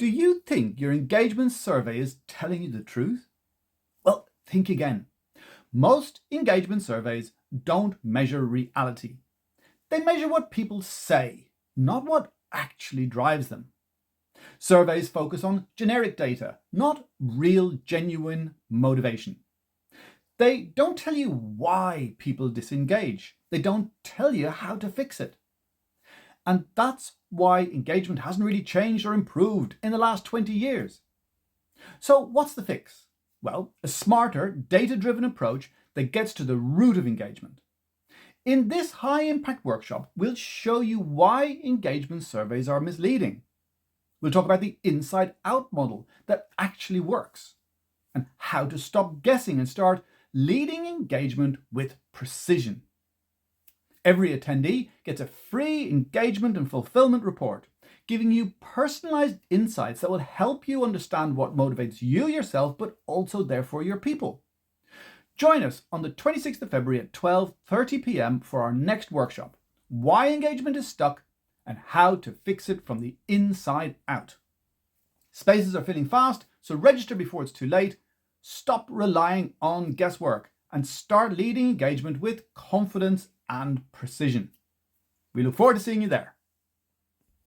Do you think your engagement survey is telling you the truth? Well, think again. Most engagement surveys don't measure reality. They measure what people say, not what actually drives them. Surveys focus on generic data, not real, genuine motivation. They don't tell you why people disengage. They don't tell you how to fix it. And that's why engagement hasn't really changed or improved in the last 20 years. So what's the fix? Well, a smarter, data-driven approach that gets to the root of engagement. In this high-impact workshop, we'll show you why engagement surveys are misleading. We'll talk about the inside-out model that actually works, and how to stop guessing and start leading engagement with precision. Every attendee gets a free engagement and fulfillment report, giving you personalised insights that will help you understand what motivates you yourself, but also therefore your people. Join us on the 26th of February at 12:30 p.m. for our next workshop, Why Engagement is Stuck and How to Fix It from the Inside Out. Spaces are filling fast, so register before it's too late. Stop relying on guesswork and start leading engagement with confidence and precision. We look forward to seeing you there.